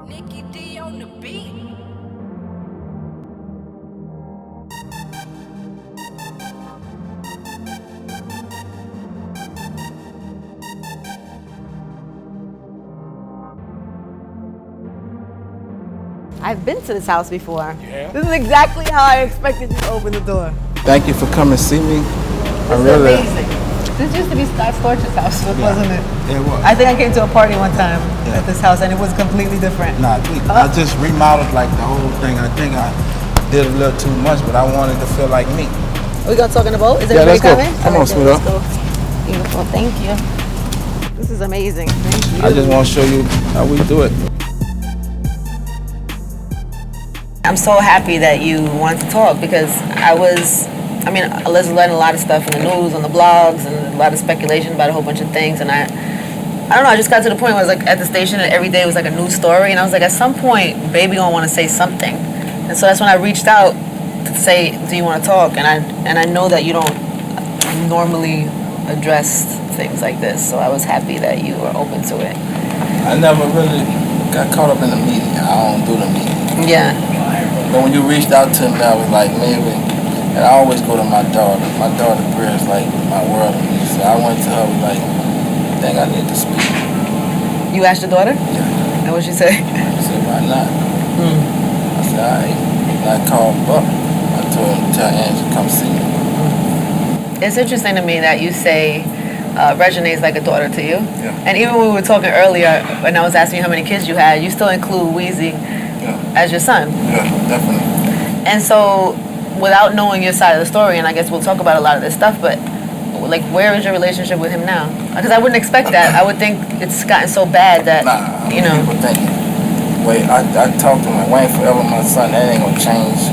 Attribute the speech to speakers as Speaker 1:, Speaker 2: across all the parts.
Speaker 1: Nikki D on the beat.
Speaker 2: I've been to this house before.
Speaker 3: Yeah.
Speaker 2: This is exactly how I expected you to open the door.
Speaker 3: Thank you for coming to see me.
Speaker 2: This is amazing. This used to be Scott Storch's house, wasn't it?
Speaker 3: It was.
Speaker 2: I think I came to a party one time at this house and it was completely different.
Speaker 3: Nah, I just remodeled like the whole thing. I think I did a little too much, but I wanted to feel like me.
Speaker 2: We gonna talk in the boat? Is
Speaker 3: Yeah,
Speaker 2: everybody
Speaker 3: let's go.
Speaker 2: coming?
Speaker 3: Come
Speaker 2: All
Speaker 3: on,
Speaker 2: right,
Speaker 3: sweetheart.
Speaker 2: let's go. Beautiful, thank you. This is amazing. Thank you.
Speaker 3: I just want to show you how we do it.
Speaker 2: I'm so happy that you wanted to talk because I was learning a lot of stuff in the news, on the blogs, and a lot of speculation about a whole bunch of things. And I don't know, I just got to the point where I was like at the station and every day was like a news story. And I was like, at some point, baby gonna want to say something. And so that's when I reached out to say, do you want to talk? And I know that you don't normally address things like this. So I was happy that you were open to it.
Speaker 3: I never really got caught up in the media. I don't do the media.
Speaker 2: Yeah.
Speaker 3: But when you reached out to me, I was like, maybe. And I always go to my daughter. My daughter Bria is like my world to me. So I went to her with like, I think I need to speak.
Speaker 2: You asked your daughter?
Speaker 3: Yeah.
Speaker 2: And what'd she say?
Speaker 3: I said, why not? I said, all right. And I called Buck. I told him to tell Angie to come see me.
Speaker 2: It's interesting to me that you say Regine's like a daughter to you.
Speaker 3: Yeah.
Speaker 2: And even when we were talking earlier, when I was asking you how many kids you had, you still include Weezy as your son.
Speaker 3: Yeah, definitely.
Speaker 2: And so, without knowing your side of the story, and I guess we'll talk about a lot of this stuff, but like, where is your relationship with him now? Because I wouldn't expect that. I would think it's gotten so bad that, you know.
Speaker 3: People think, wait, I talked to him, like, Wayne forever my son, that ain't gonna change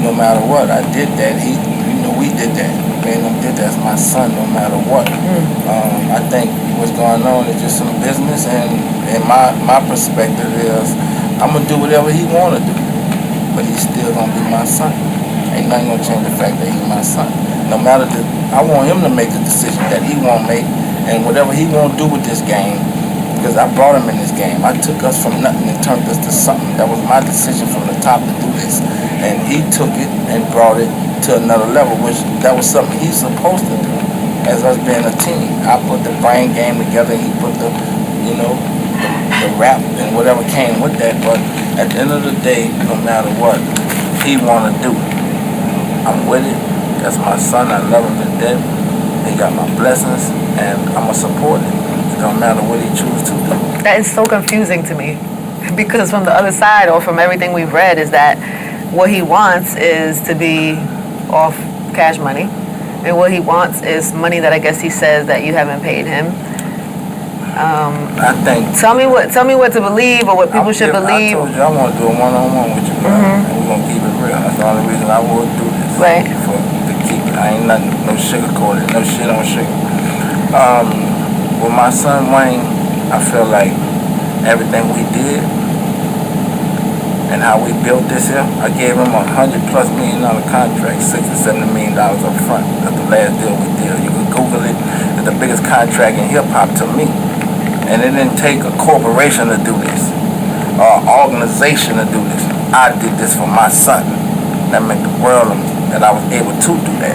Speaker 3: no matter what. I did that. We did that. Me and him did that as my son no matter what. I think what's going on is just some business, and my perspective is I'm gonna do whatever he wanna do, but he's still gonna be my son. Ain't nothing gonna change the fact that he's my son. No matter I want him to make the decision that he wanna make, and whatever he wanna do with this game, because I brought him in this game. I took us from nothing and turned us to something. That was my decision from the top to do this, and he took it and brought it to another level, which that was something he's supposed to do as us being a team. I put the brain game together, and he put the rap and whatever came with that. But at the end of the day, no matter what he want to do, I'm with it. That's my son. I love him to death. He got my blessings, and I'm going to support it. It don't matter what he chooses to do.
Speaker 2: That is so confusing to me. Because from the other side, or from everything we've read, is that what he wants is to be off cash money. And what he wants is money that I guess he says that you haven't paid him.
Speaker 3: I think.
Speaker 2: Tell me what to believe or what people should believe.
Speaker 3: I told you I want to do a one-on-one with you, bro. And we're going to keep it real. That's the only reason I would do this.
Speaker 2: Right.
Speaker 3: To keep it. I ain't nothing, no sugarcoated, no shit on sugar. With my son Wayne, I feel like everything we did and how we built this here, I gave him $100+ million contract, $60-70 million up front. That's the last deal we did. You can Google it. It's the biggest contract in hip hop to me. And it didn't take a corporation to do this, or an organization to do this. I did this for my son. That meant the world that I was able to do that.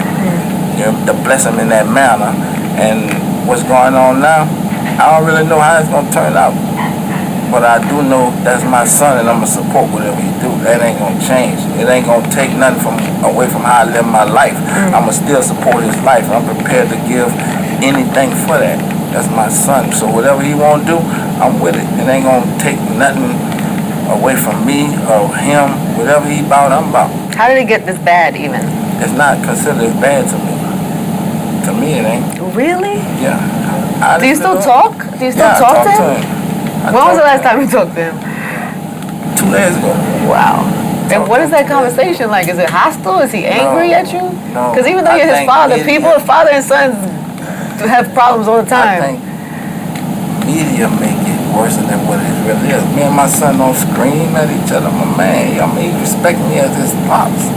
Speaker 3: You know, to bless him in that manner. And what's going on now, I don't really know how it's going to turn out. But I do know that's my son, and I'm going to support whatever he do. That ain't going to change. It ain't going to take nothing away from how I live my life. I'm going to still support his life. I'm prepared to give anything for that. That's my son. So whatever he want to do, I'm with it. It ain't going to take nothing away from me or him. Whatever he about, I'm about.
Speaker 2: How did it get this bad even?
Speaker 3: It's not considered as bad to me. To me, it ain't.
Speaker 2: Really?
Speaker 3: Yeah.
Speaker 2: Do you still talk? Do you still talk to him? When was the last time you talked to him?
Speaker 3: 2 days ago.
Speaker 2: Wow. And what is that conversation like? Is it hostile? Is he angry at you?
Speaker 3: No.
Speaker 2: Because even though you're his father, father and sons have problems all the time.
Speaker 3: I think media make it worse than what it really is. Me and my son don't scream at each other. My man, I mean, he respect me as his pops.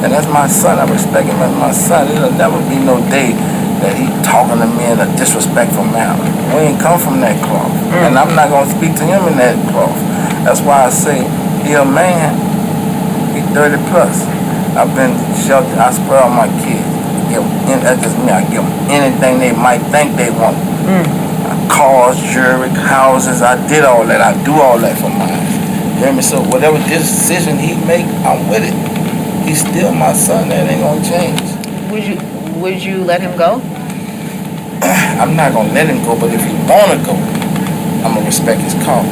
Speaker 3: And that's my son. I respect him as my son. It'll never be no day that he talking to me in a disrespectful manner. We ain't come from that cloth. And I'm not going to speak to him in that cloth. That's why I say he a man. He 30 plus. I've been sheltered. I spoil my kids. That's just me. I give them anything they might think they want. Cars, jewelry, houses. I did all that. I do all that for mine. You hear me? So whatever decision he make, I'm with it. He's still my son. That ain't gonna change.
Speaker 2: Would you let him go?
Speaker 3: I'm not gonna let him go, but if he wanna go, I'm gonna respect his call.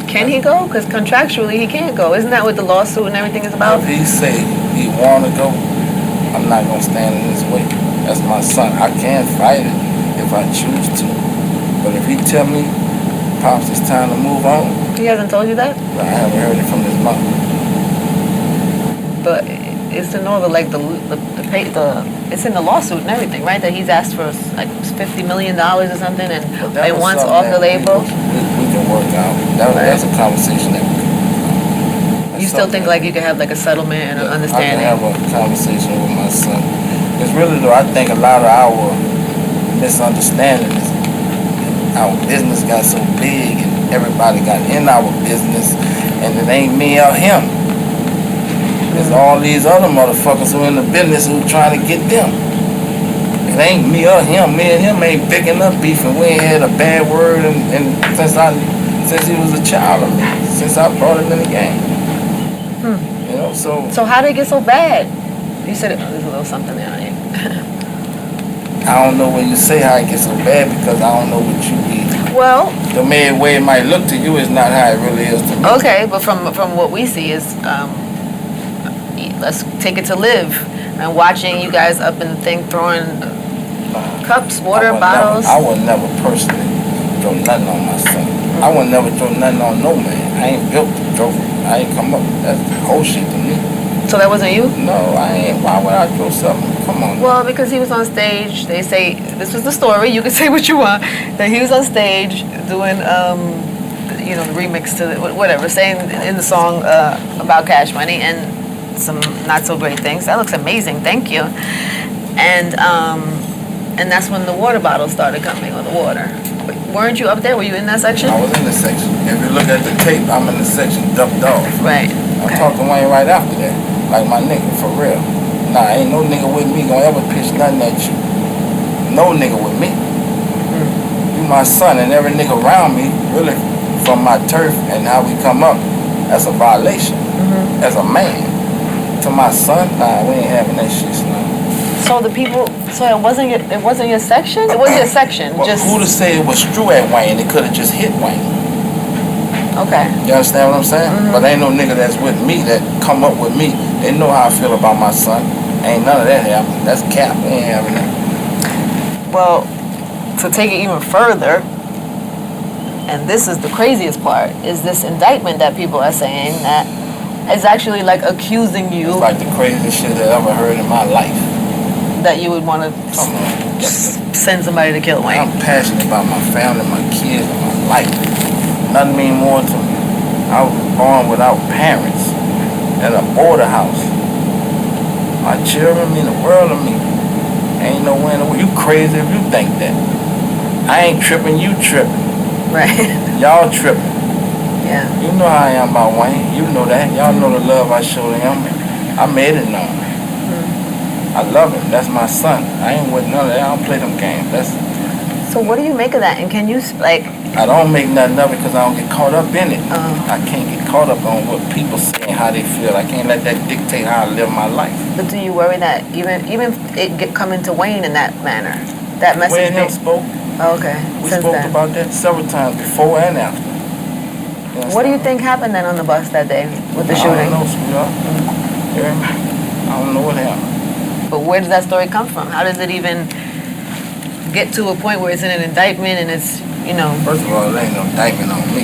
Speaker 2: Can he go? Because contractually he can't go. Isn't that what the lawsuit and everything is about?
Speaker 3: If he say he wanna go, I'm not gonna stand in his way. That's my son. I can't fight it if I choose to. But if he tell me, Pops, it's time to move on,
Speaker 2: He hasn't told you that?
Speaker 3: I haven't heard it from his mom.
Speaker 2: But it's to know that like it's in the lawsuit and everything, right? That he's asked for like $50 million or something, and they want off the label.
Speaker 3: We can work out. That's a conversation that we can.
Speaker 2: You still think like you could have like a settlement and an understanding?
Speaker 3: I can have a conversation with my son. Because really though, I think a lot of our misunderstanding is our business got so big and everybody got in our business, and it ain't me or him. There's all these other motherfuckers who in the business who trying to get them. It ain't me or him. Me and him ain't picking up beef, and we ain't had a bad word and since he was a child of me, since I brought him in the game. You know, so
Speaker 2: how did it get so bad? You said there's a little something there on you.
Speaker 3: I don't know when you say how it gets so bad because I don't know what you mean.
Speaker 2: Well,
Speaker 3: The way it might look to you is not how it really is to me.
Speaker 2: okay, but from what we see is, let's take it to live, and watching you guys up in the thing throwing cups, water bottles.
Speaker 3: I would never personally throw nothing on my son. I would never throw nothing on no man. I ain't built to throw. I ain't come up. That's whole shit to me.
Speaker 2: So that wasn't you?
Speaker 3: No, I ain't. Why would I throw something? Come on.
Speaker 2: Well, because he was on stage. They say this was the story. You can say what you want. That he was on stage doing, the remix to whatever, saying in the song about Cash Money and some not so great things. That looks amazing. Thank you. And that's when the water bottles started coming, or the water. Weren't you up there? Were you in that section?
Speaker 3: I was in the section. If you look at the tape, I'm in the section ducked off.
Speaker 2: Right.
Speaker 3: I'm talking Wayne right after that. Like my nigga, for real. Nah, ain't no nigga with me gonna ever pitch nothing at you. No nigga with me. You my son, and every nigga around me, really, from my turf and how we come up, that's a violation. As a man. To my son, nah, we ain't having that shit, son.
Speaker 2: So it wasn't your section? It wasn't your section.
Speaker 3: Well,
Speaker 2: just
Speaker 3: who to say it was true at Wayne? It could have just hit Wayne.
Speaker 2: okay.
Speaker 3: You understand what I'm saying? But ain't no nigga that's with me that come up with me. They know how I feel about my son. Ain't none of that happening. That's cap. We ain't having that.
Speaker 2: Well, to take it even further, and this is the craziest part, is this indictment that people are saying that is actually like accusing you
Speaker 3: It's like the craziest shit I ever heard in my life.
Speaker 2: that you would want to
Speaker 3: Come on.
Speaker 2: send somebody to kill Wayne.
Speaker 3: I'm passionate about my family, my kids, and my life. Nothing mean more to me. I was born without parents in a border house. My children mean the world to me. Ain't no way in the world. You crazy if you think that. I ain't tripping, you tripping.
Speaker 2: Right.
Speaker 3: Y'all tripping.
Speaker 2: Yeah.
Speaker 3: You know how I am about Wayne. You know that. Y'all know the love I show to him. I made it known. I love him. That's my son. I ain't with none of that. I don't play them games.
Speaker 2: So what do you make of that? And can you like?
Speaker 3: I don't make nothing of it because I don't get caught up in it. I can't get caught up on what people say and how they feel. I can't let that dictate how I live my life.
Speaker 2: But do you worry that even it coming to Wayne in that manner, that message?
Speaker 3: When him spoke,
Speaker 2: okay.
Speaker 3: we
Speaker 2: Since
Speaker 3: spoke
Speaker 2: then.
Speaker 3: about that several times before and after.
Speaker 2: What do you think happened then on the bus that day with the
Speaker 3: I
Speaker 2: shooting?
Speaker 3: don't know, sweetheart. You hear me? I don't know what happened.
Speaker 2: But where does that story come from? How does it even get to a point where it's in an indictment and it's,
Speaker 3: First of all, there ain't no indictment on me.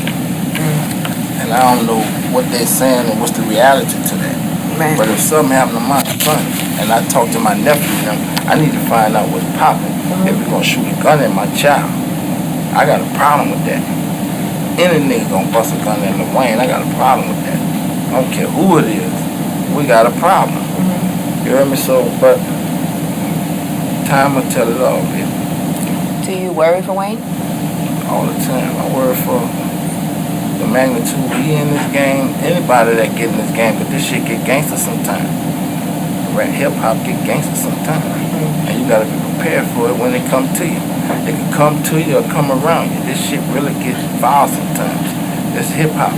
Speaker 3: And I don't know what they're saying and what's the reality to that.
Speaker 2: Right.
Speaker 3: But if something happened to my son, and I talk to my nephew, I need to find out what's popping. If you're gonna shoot a gun at my child, I got a problem with that. Any nigga gonna bust a gun at Lil Wayne, I got a problem with that. I don't care who it is. We got a problem. You hear me? So, but time will tell it all, baby.
Speaker 2: Do you worry for Wayne?
Speaker 3: All the time. I worry for the magnitude we in this game, anybody that get in this game, but this shit get gangster sometimes. Rap hip hop get gangster sometimes. And you gotta be prepared for it when it come to you. It can come to you or come around you. This shit really gets foul sometimes. It's hip hop.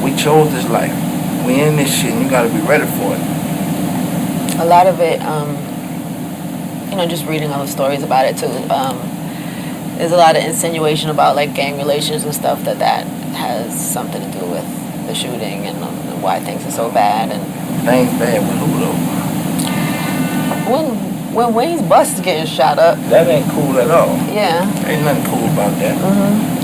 Speaker 3: We chose this life. We in this shit and you gotta be ready for it.
Speaker 2: A lot of it, just reading all the stories about it too, there's a lot of insinuation about like gang relations and stuff that has something to do with the shooting and why things are so bad. And
Speaker 3: things bad with who though?
Speaker 2: When Wayne's bus is getting shot up.
Speaker 3: That ain't cool at all.
Speaker 2: Yeah.
Speaker 3: Ain't nothing cool about that.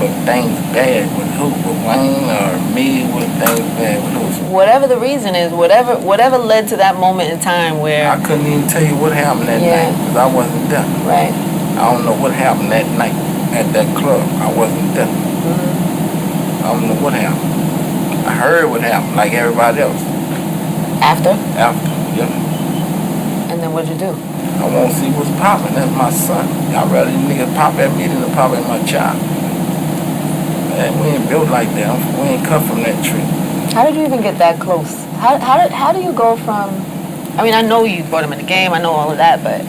Speaker 3: But things bad with who? With Wayne or me? With things bad with who?
Speaker 2: Whatever the reason is, whatever led to that moment in time where
Speaker 3: I couldn't even tell you what happened that night because I wasn't there.
Speaker 2: Right.
Speaker 3: I don't know what happened that night at that club. I wasn't there. I don't know what happened. I heard what happened like everybody else.
Speaker 2: After,
Speaker 3: yeah.
Speaker 2: And then what'd you do?
Speaker 3: I want to see what's popping. That's my son. I'd rather these niggas pop at me than to pop at my child. Man, we ain't built like that. We ain't cut from that tree.
Speaker 2: How did you even get that close? How do you go from? I mean, I know you brought him in the game. I know all of that, but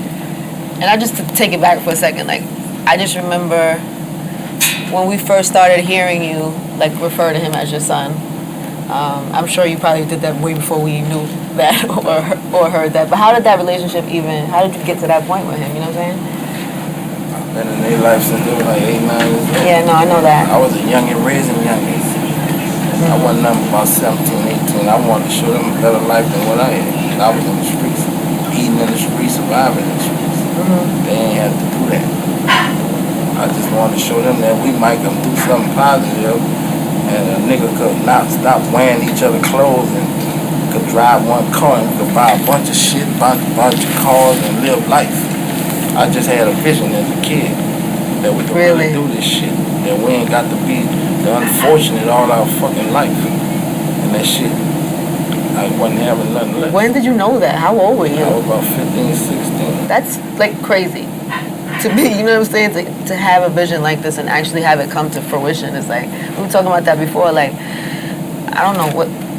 Speaker 2: I just to take it back for a second. Like, I just remember when we first started hearing you like refer to him as your son. I'm sure you probably did that way before we knew that or heard that. But how did that relationship even? How did you get to that point with him? You know what I'm saying?
Speaker 3: I've been in their life since they were like 8, 9 years old.
Speaker 2: Yeah, no, I know that.
Speaker 3: I was a youngin' raising youngins. I wasn't nothing about 17, 18. I wanted to show them a better life than what I had. I was in the streets, eating in the streets, surviving in the streets. They ain't had to do that. I just wanted to show them that we might come do something positive and a nigga could not stop wearing each other clothes and could drive one car and could buy a bunch of shit, bunch of cars and live life. I just had a vision as a kid that we could really do this shit. That we ain't got to be the unfortunate all our fucking life. And that shit, I wasn't having nothing left.
Speaker 2: When did you know that? How old were you?
Speaker 3: I was about 15, 16.
Speaker 2: That's like crazy. To be, you know what I'm saying? To have a vision like this and actually have it come to fruition. It's like, we were talking about that before, like, I don't know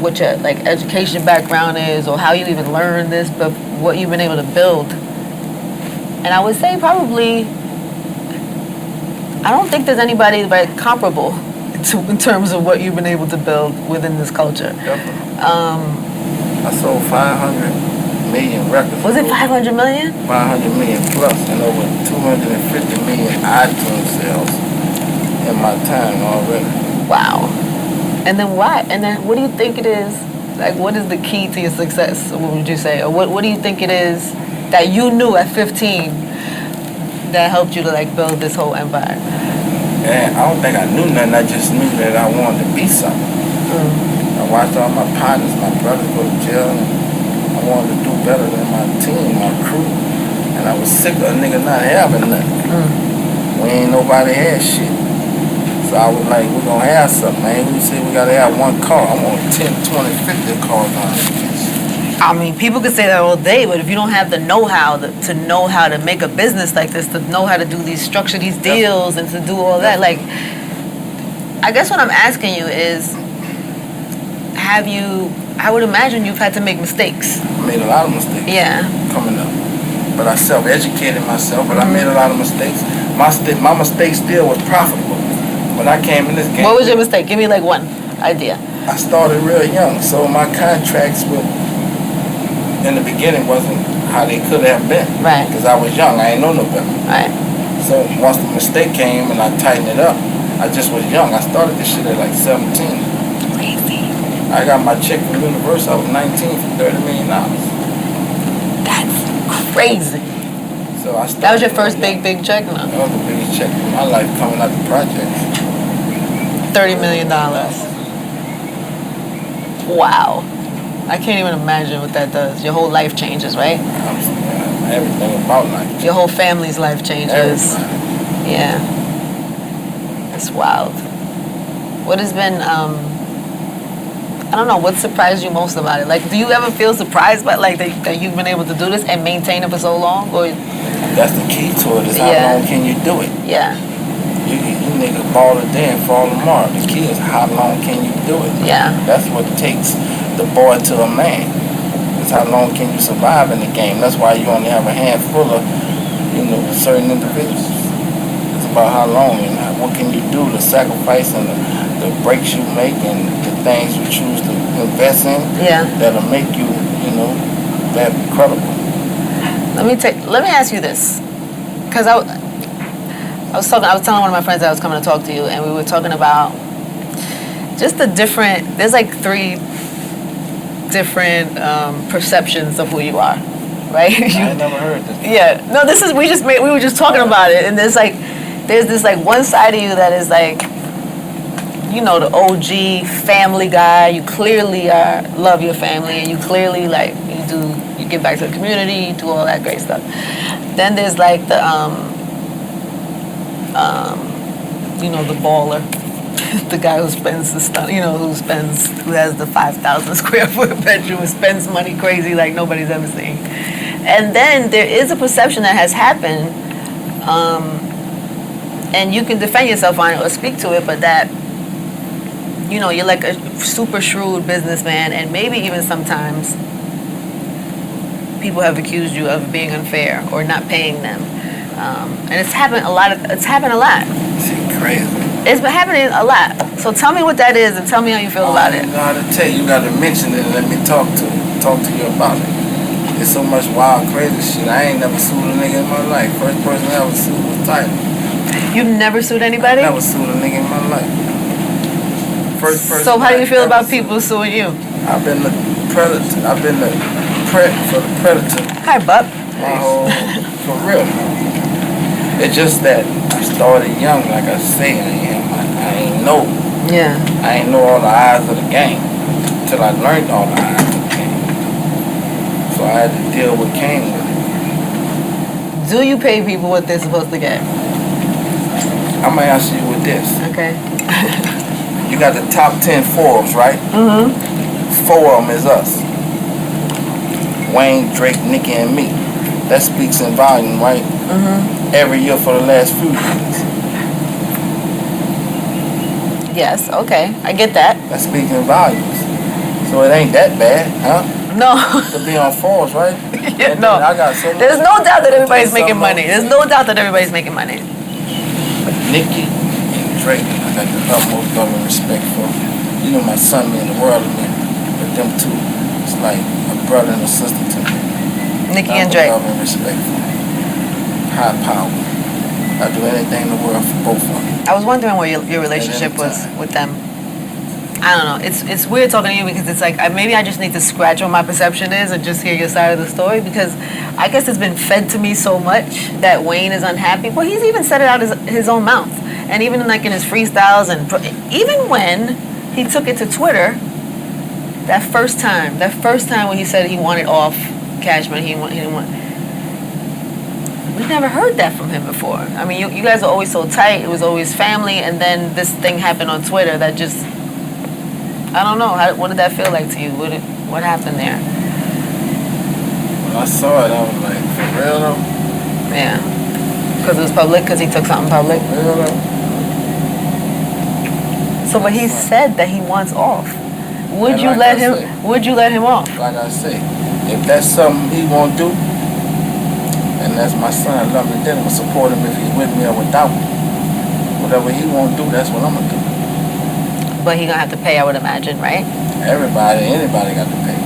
Speaker 2: what your like education background is or how you even learned this, but what you've been able to build. And I would say probably, I don't think there's anybody like comparable to in terms of what you've been able to build within this culture.
Speaker 3: Definitely. I sold 500 million records.
Speaker 2: Was it 500 million?
Speaker 3: 500 million plus and over 250 million iTunes sales in my time already.
Speaker 2: Wow. And then why? And then what do you think it is? Like, what is the key to your success? What would you say? Or what do you think it is that you knew at 15 that helped you to like build this whole empire?
Speaker 3: And I don't think I knew nothing. I just knew that I wanted to be something. I watched all my partners, my brothers go to jail. And I wanted to do better than my team, my crew. And I was sick of a nigga not having nothing. We ain't nobody had shit. So I was like, we're gonna have something, man. We said we gotta have one car. I want 10, 20, 50 cars on this bitch.
Speaker 2: I mean, people could say that all day, but if you don't have the know-how to know how to make a business like this, to know how to do structure these deals and to do all that, like, I guess what I'm asking you is, I would imagine you've had to make mistakes.
Speaker 3: I made a lot of mistakes.
Speaker 2: Yeah.
Speaker 3: Coming up. But I self-educated myself, but I made a lot of mistakes. My mistake still was profitable. When I came in this game.
Speaker 2: What was your mistake? Give me like one idea.
Speaker 3: I started real young, so my contracts in the beginning wasn't how they could have been.
Speaker 2: Right.
Speaker 3: Because I was young, I ain't know no better.
Speaker 2: Right.
Speaker 3: So once the mistake came and I tightened it up, I just was young. I started this shit at like 17.
Speaker 2: Crazy.
Speaker 3: I got my check from Universal. I was 19 for $30 million.
Speaker 2: That's crazy.
Speaker 3: So I started.
Speaker 2: That was your first big check, no?
Speaker 3: That was the biggest check in my life coming out the projects.
Speaker 2: $30 million. Wow. I can't even imagine what that does. Your whole life changes, right?
Speaker 3: Everything about life.
Speaker 2: Your whole family's life changes.
Speaker 3: Everything.
Speaker 2: Yeah. It's wild. What has been, I don't know, what surprised you most about it? Like, do you ever feel surprised by, like, that you've been able to do this and maintain it for so long? Or
Speaker 3: that's the key to it, is how long can you do it?
Speaker 2: Yeah.
Speaker 3: You nigga ball today and fall tomorrow. The key is how long can you do it?
Speaker 2: Yeah.
Speaker 3: That's what takes the boy to a man. It's how long can you survive in the game. That's why you only have a handful of, certain individuals. It's about how long and what can you do, the sacrifice and the breaks you make and the things you choose to invest in.
Speaker 2: Yeah.
Speaker 3: That'll make you, that credible.
Speaker 2: Let me ask you this, because I was telling one of my friends that I was coming to talk to you, and we were talking about just there's like 3 different perceptions of who you are, right?
Speaker 3: I never heard this.
Speaker 2: Yeah, no, we were just talking about it, and there's this like one side of you that is like, the OG family guy. You clearly love your family, and you clearly like you give back to the community, you do all that great stuff. Then there's like the the baller, the guy who spends the stuff, who has the 5,000 square foot bedroom and spends money crazy like nobody's ever seen. And then there is a perception that has happened, and you can defend yourself on it or speak to it, but that, you're like a super shrewd businessman, and maybe even sometimes people have accused you of being unfair or not paying them. And it's happened a lot.
Speaker 3: Shit crazy.
Speaker 2: It's been happening a lot. So tell me what that is and tell me how you feel about it.
Speaker 3: I know how to tell you. You got to mention it and let me talk to you about it. There's so much wild, crazy shit. I ain't never sued a nigga in my life. First person I ever sued was Title.
Speaker 2: You've never sued anybody?
Speaker 3: I never sued a nigga in my life. First person.
Speaker 2: So how do you feel about people suing you?
Speaker 3: I've been the predator. I've been the for the predator.
Speaker 2: Hi, bub.
Speaker 3: My whole, for real. It's just that I started young, like I say I am. I ain't know.
Speaker 2: Yeah.
Speaker 3: I ain't know all the eyes of the game till I learned all the eyes of the game. So I had to deal with came with it.
Speaker 2: Do you pay people what they're supposed to get?
Speaker 3: I'm gonna answer you with this.
Speaker 2: Okay.
Speaker 3: You got the top 10 Forbes, right? Mm-hmm. 4 of them is us. Wayne, Drake, Nicki, and me. That speaks in volume, right? Mm-hmm. Every year for the last few years.
Speaker 2: Yes, okay. I get that.
Speaker 3: That speaks in volumes. So it ain't that bad, huh?
Speaker 2: No.
Speaker 3: To be on Forbes, right?
Speaker 2: Yeah, no.
Speaker 3: I got so
Speaker 2: There's no doubt that everybody's making money. There's no doubt that everybody's making money.
Speaker 3: But Nicki and Drake, I got the utmost love and respect for. My son mean the world to me. But them two, it's like a brother and a sister to me.
Speaker 2: Nicki and Drake.
Speaker 3: Love and respect for them. High power. I do anything in the world for both of them.
Speaker 2: I was wondering what your relationship was with them. I don't know. It's weird talking to you because it's like maybe I just need to scratch what my perception is and just hear your side of the story, because I guess it's been fed to me so much that Wayne is unhappy. Well, he's even said it out his own mouth, and even like in his freestyles, and even when he took it to Twitter, that first time when he said he wanted off Cash Money, he didn't want. We've never heard that from him before. I mean, you guys are always so tight. It was always family, and then this thing happened on Twitter that just, I don't know. What did that feel like to you? What happened there?
Speaker 3: When I saw it, I was like, for real though?
Speaker 2: Yeah. Because it was public? Because he took something public?
Speaker 3: For real though?
Speaker 2: So, but he said that he wants off. Would you let him off?
Speaker 3: Like I say, if that's something he won't do, and that's my son, I love him to death. I'm going to support him if he's with me or without me. Whatever he won't do, that's what I'm going to do.
Speaker 2: But he going to have to pay, I would imagine, right?
Speaker 3: Anybody got to pay.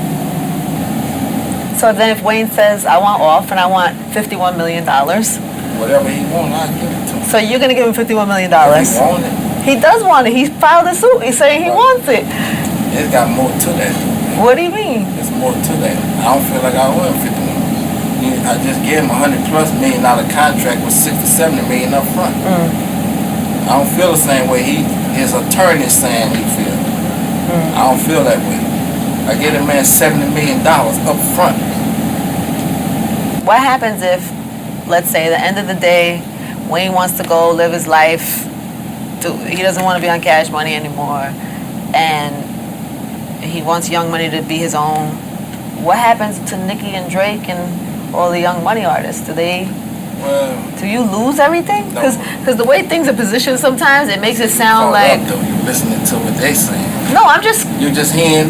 Speaker 2: So then if Wayne says, I want off and I want $51 million.
Speaker 3: Whatever he wants, I'll give it to him.
Speaker 2: So you're going to give him $51 million?
Speaker 3: If he want it.
Speaker 2: He does want it. He filed a suit. He's saying he wants it.
Speaker 3: It's got more to that.
Speaker 2: What do you mean?
Speaker 3: There's more to that. I don't feel like I owe him 50 million. I just gave him $100+ million contract with $60 to $70 million up front. I don't feel the same way his attorney saying he feels. I don't feel that way. I get a man $70 million up front.
Speaker 2: What happens if, let's say, at the end of the day, Wayne wants to go live his life, he doesn't want to be on Cash Money anymore, and he wants Young Money to be his own? What happens to Nicki and Drake and all the Young Money artists? Do they
Speaker 3: Well,
Speaker 2: Do you lose everything?
Speaker 3: No.
Speaker 2: Because the way things are positioned sometimes, it makes it sound
Speaker 3: caught
Speaker 2: like,
Speaker 3: up, though. You're listening to what they saying.
Speaker 2: no, I'm just,
Speaker 3: You're just hearing.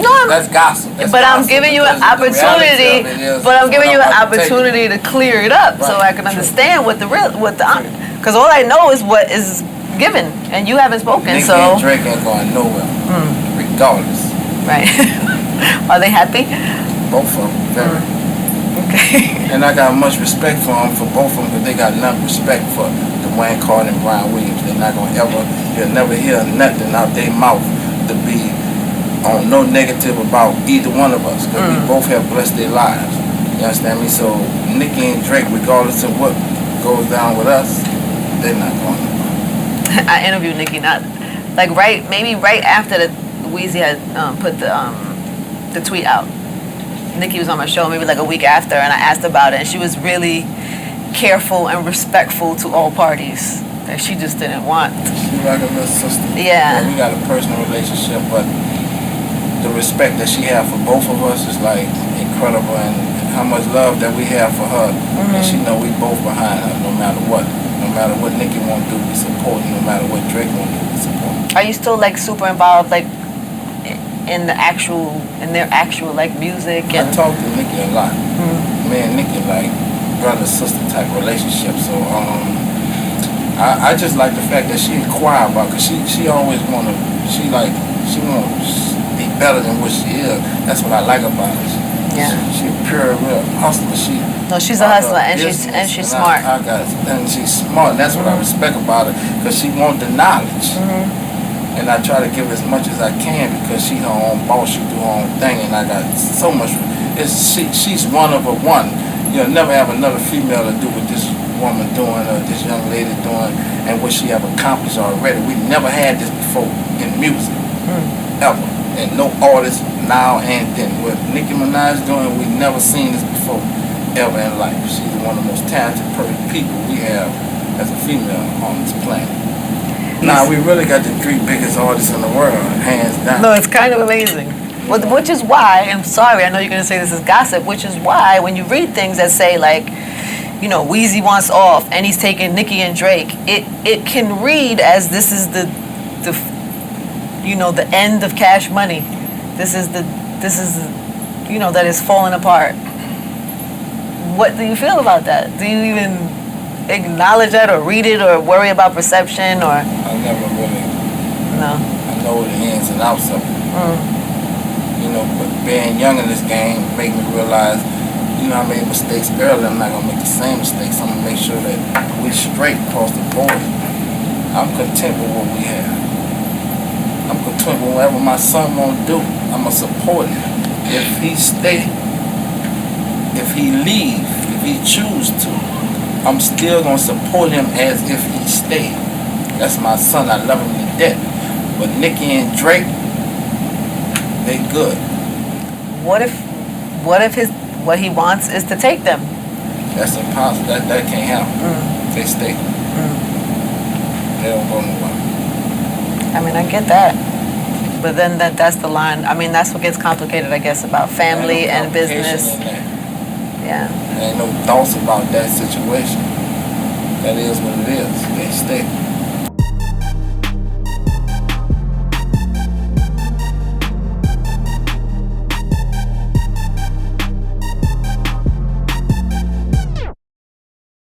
Speaker 2: no, I'm,
Speaker 3: That's gossip. That's
Speaker 2: but I'm
Speaker 3: gossip,
Speaker 2: giving you an
Speaker 3: because the reality
Speaker 2: opportunity,
Speaker 3: of it is
Speaker 2: but I'm
Speaker 3: what
Speaker 2: giving you an
Speaker 3: about to tell you.
Speaker 2: opportunity to clear it up so
Speaker 3: Right,
Speaker 2: I can
Speaker 3: true.
Speaker 2: understand what the because all I know is what is given, and you haven't spoken,
Speaker 3: Nicki
Speaker 2: so,
Speaker 3: and Drake ain't going nowhere, regardless.
Speaker 2: right. Are they happy?
Speaker 3: Both of them, very.
Speaker 2: Okay.
Speaker 3: And I got much respect for them, for both of them, because they got enough respect for Dwayne Carter and Brian Williams. They're not gonna ever, you'll never hear nothing out their mouth to be on no negative about either one of us, because we both have blessed their lives. You understand me? So Nicki and Drake, regardless of what goes down with us, they're not going nowhere.
Speaker 2: I interviewed Nicki maybe right after the Weezy had put the tweet out. Nicki was on my show maybe like a week after, and I asked about it, and she was really careful and respectful to all parties. That she just didn't want.
Speaker 3: She's like a little sister.
Speaker 2: Yeah.
Speaker 3: We got a personal relationship, but the respect that she has for both of us is like incredible, and how much love that we have for her, and she know we both behind her no matter what. No matter what Nicki want to do, we support. No matter what Drake want to do, we support.
Speaker 2: Are you still like super involved like in their actual like music?
Speaker 3: I
Speaker 2: And
Speaker 3: talk to Nicki a lot. Me and Nicki like brother sister type relationship. So I just like the fact that she inquire about, cause she always wanna she wanna be better than what she is. That's what I like about her. She a pure real hustler.
Speaker 2: no, she's a hustler, and she's smart.
Speaker 3: And she's smart. And that's what I respect about her, cause she want the knowledge. And I try to give as much as I can, because she her own boss, she do her own thing, and I got so much. She's one of a one. You'll never have another female to do what this woman doing or this young lady doing, and what she have accomplished already. We never had this before in music, ever, and no artist now and then. What Nicki Minaj doing, we never seen this before, ever in life. She's one of the most talented people we have as a female on this planet. Now we really got the 3 biggest artists in the world, hands down.
Speaker 2: No, it's kind of amazing. Which is why, I'm sorry, I know you're going to say this is gossip, which is why when you read things that say like, you know, Weezy wants off and he's taking Nicki and Drake, it can read as this is the end of Cash Money. This is that is falling apart. What do you feel about that? Do you even acknowledge that or read it or worry about perception or?
Speaker 3: I never really.
Speaker 2: No.
Speaker 3: I know the ins and outs of it. You know, but being young in this game made me realize, you know, I made mistakes early. I'm not gonna make the same mistakes. I'm gonna make sure that we're straight across the board. I'm content with what we have. I'm content with whatever my son won't do. I'm gonna support him. If he stay, if he leave, if he choose to, I'm still gonna support him as if he stayed. That's my son. I love him to death. But Nicki and Drake, they good.
Speaker 2: What if what he wants is to take them?
Speaker 3: That's impossible. That can't happen. They stay. They don't go nowhere.
Speaker 2: I mean, I get that. But then that's the line. I mean, that's what gets complicated, I guess, about family
Speaker 3: Ain't no
Speaker 2: and business.
Speaker 3: complication in that.
Speaker 2: Yeah.
Speaker 3: There ain't no thoughts about that situation. That is what it is. They stay.